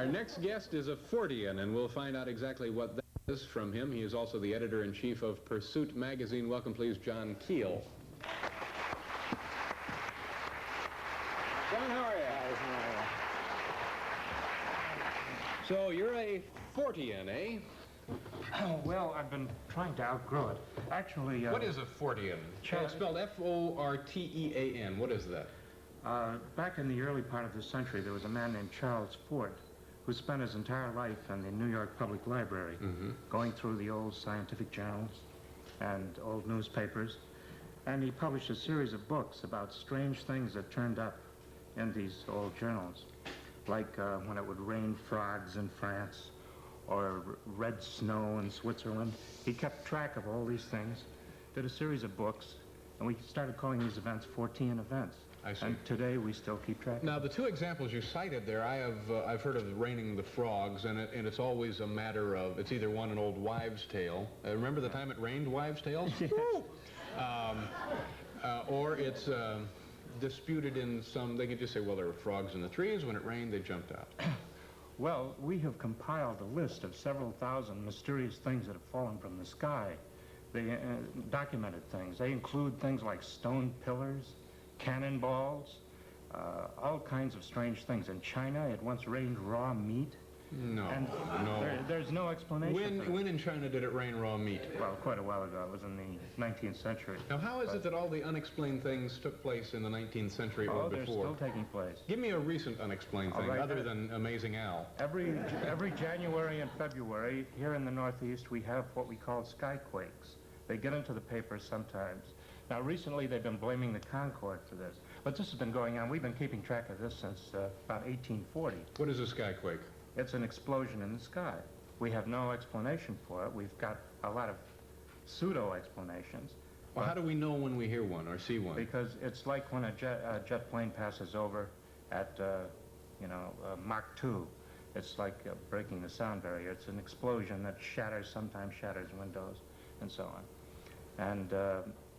next guest is a Fortean, and we'll find out exactly what that is from him. He is also the editor-in-chief of Pursuit magazine. Welcome, please, John Keel. John, how are you? So you're a Fortean, eh? Oh, well, I've been trying to outgrow it. Actually, what is a Fortean? It's spelled F-O-R-T-E-A-N. What is that? Back in the early part of the century, there was a man named Charles Fort who spent his entire life in the New York Public Library, going through the old scientific journals and old newspapers, and he published a series of books about strange things that turned up in these old journals, like when it would rain frogs in France, or red snow in Switzerland. He kept track of all these things, did a series of books, and we started calling these events Fortean events. I see. And today we still keep track. Now, the two examples you cited there, I've heard of raining the frogs, and it's always a matter of, it's either one, an old wives' tale. Remember the time it rained wives' tales? Yes. Or it's disputed in some, they could just say, well, there were frogs in the trees. When it rained, they jumped out. Well, we have compiled a list of several thousand mysterious things that have fallen from the sky. They documented things. They include things like stone pillars, cannonballs, all kinds of strange things. In China, it once rained raw meat. No, and no. There's no explanation. When in China did it rain raw meat? Well, quite a while ago. It was in the 19th century. Now, how is it that all the unexplained things took place in the 19th century or before? They're still taking place. Give me a recent unexplained thing, other than Amazing Al. Every January and February, here in the Northeast, we have what we call skyquakes. They get into the papers sometimes. Now, recently, they've been blaming the Concorde for this. But this has been going on. We've been keeping track of this since about 1840. What is a skyquake? It's an explosion in the sky. We have no explanation for it. We've got a lot of pseudo-explanations. Well, how do we know when we hear one or see one? Because it's like when a jet plane passes over at, Mach 2. It's like breaking the sound barrier. It's an explosion that sometimes shatters windows, and so on. And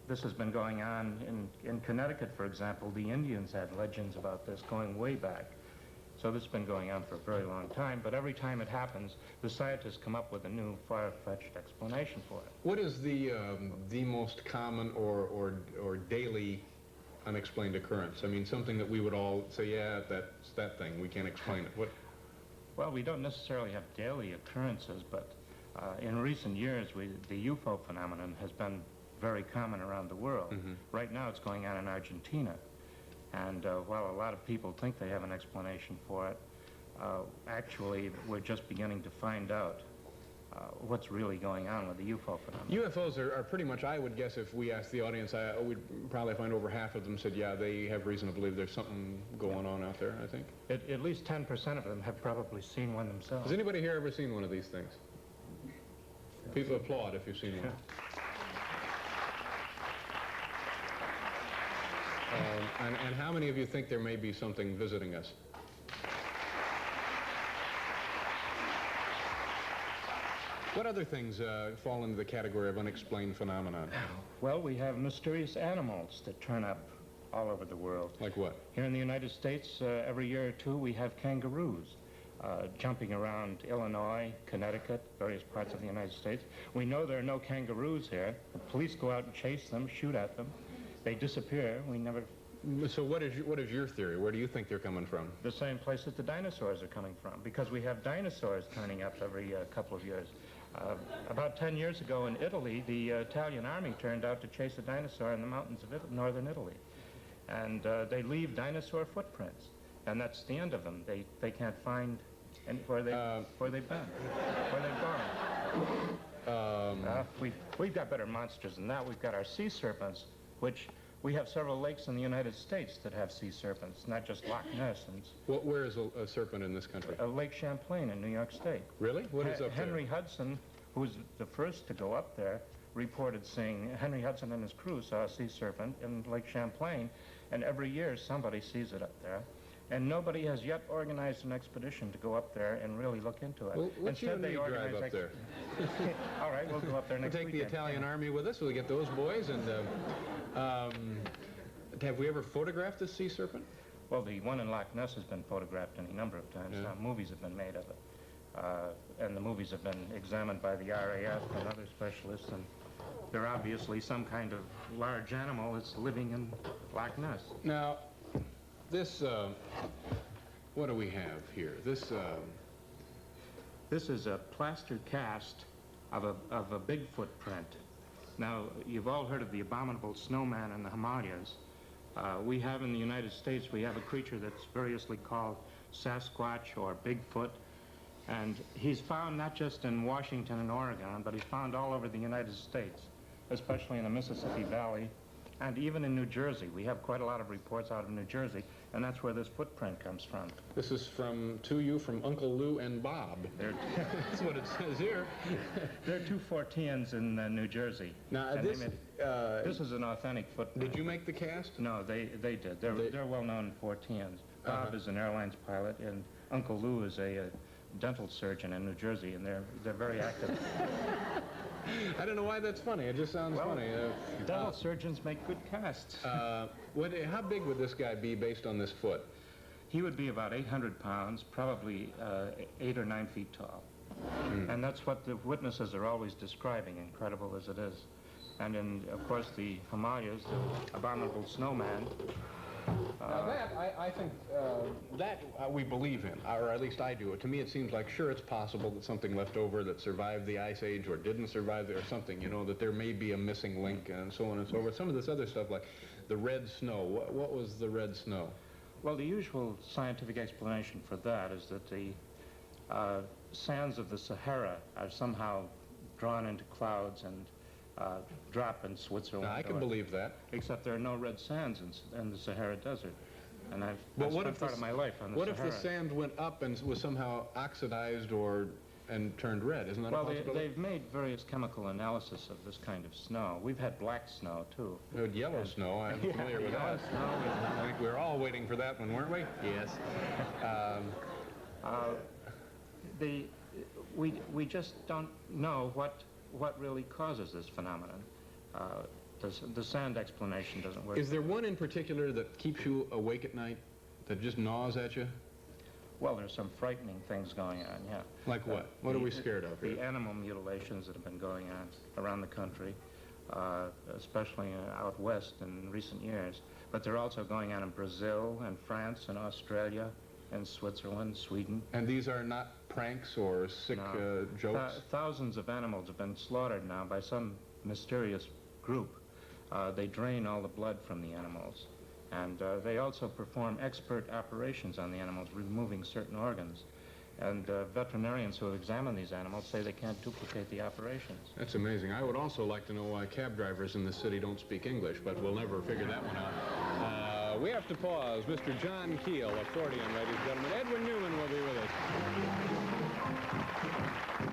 this has been going on in Connecticut, for example. The Indians had legends about this going way back. So this has been going on for a very long time, but every time it happens, the scientists come up with a new far-fetched explanation for it. What is the most common or daily unexplained occurrence? I mean, something that we would all say, yeah, that's that thing. We can't explain it. What? Well, we don't necessarily have daily occurrences, but in recent years, the UFO phenomenon has been very common around the world. Right now, it's going on in Argentina. And while a lot of people think they have an explanation for it, actually, we're just beginning to find out what's really going on with the UFO phenomenon. UFOs are pretty much, I would guess, if we asked the audience, we'd probably find over half of them said, yeah, they have reason to believe there's something going on out there, I think. At least 10% of them have probably seen one themselves. Has anybody here ever seen one of these things? People applaud if you've seen one. And how many of you think there may be something visiting us? What other things fall into the category of unexplained phenomenon? Well, we have mysterious animals that turn up all over the world. Like what? Here in the United States, every year or two, we have kangaroos jumping around Illinois, Connecticut, various parts of the United States. We know there are no kangaroos here. The police go out and chase them, shoot at them. They disappear. We never... So what is your theory? Where do you think they're coming from? The same place that the dinosaurs are coming from, because we have dinosaurs turning up every couple of years. About 10 years ago in Italy, the Italian army turned out to chase a dinosaur in the mountains of northern Italy. And they leave dinosaur footprints, and that's the end of them. They can't find where they've been, where they've gone. We've got better monsters than that. We've got our sea serpents, which we have several lakes in the United States that have sea serpents, not just Loch Ness. Where is a serpent in this country? Lake Champlain in New York State. Really? What is up there? Henry Hudson, who was the first to go up there, reported seeing, Henry Hudson and his crew saw a sea serpent in Lake Champlain, and every year somebody sees it up there. And nobody has yet organized an expedition to go up there and really look into it. Well, let's you and me drive up there. All right, we'll go up there next week. We'll take the Italian army with us. We'll get those boys. And have we ever photographed this sea serpent? Well, the one in Loch Ness has been photographed any number of times. Yeah. Movies have been made of it. And the movies have been examined by the RAF and other specialists, and they're obviously some kind of large animal that's living in Loch Ness. Now, this, what do we have here? This is a plaster cast of a Bigfoot print. Now, you've all heard of the abominable snowman in the Himalayas. We have in the United States, we have a creature that's variously called Sasquatch or Bigfoot. And he's found not just in Washington and Oregon, but he's found all over the United States, especially in the Mississippi Valley, and even in New Jersey. We have quite a lot of reports out of New Jersey, and that's where this footprint comes from. This is from Uncle Lou and Bob. That's what it says here. There are two Forteans in New Jersey. Now, this is an authentic footprint. Did you make the cast? No, they did. They're well-known Forteans. Bob is an airlines pilot, and Uncle Lou is a dental surgeon in New Jersey, and they're very active. I don't know why that's funny. It just sounds funny. Dental surgeons make good casts. How big would this guy be based on this foot? He would be about 800 pounds, probably 8 or 9 feet tall. And that's what the witnesses are always describing, incredible as it is. And in, of course, the Himalayas, the abominable snowman. Now that, I think, we believe in, or at least I do. To me, it seems like, sure, it's possible that something left over that survived the Ice Age or didn't survive it or something, you know, that there may be a missing link and so on and so forth. Some of this other stuff, like the red snow. What was the red snow? Well, the usual scientific explanation for that is that the sands of the Sahara are somehow drawn into clouds and drop in Switzerland. Now, I can believe that. Except there are no red sands in the Sahara Desert. And I've spent part of my life on the Sahara. What if the sand went up and was somehow oxidized and turned red? Isn't that a possibility? They've made various chemical analysis of this kind of snow. We've had black snow, too. Yellow snow, I'm familiar with that. I think we were all waiting for that one, weren't we? Yes. We just don't know what really causes this phenomenon. The sand explanation doesn't work. Is there one in particular that keeps you awake at night, that just gnaws at you? Well, there's some frightening things going on, yeah. Like what? What are we scared of here? The animal mutilations that have been going on around the country, especially out west in recent years. But they're also going on in Brazil and France and Australia and Switzerland, Sweden. And these are not pranks or sick jokes? Thousands of animals have been slaughtered now by some mysterious group. They drain all the blood from the animals. And they also perform expert operations on the animals, removing certain organs. And veterinarians who have examined these animals say they can't duplicate the operations. That's amazing. I would also like to know why cab drivers in this city don't speak English, but we'll never figure that one out. We have to pause. Mr. John Keel, accordion, ladies and gentlemen. Edwin Newman will be with us.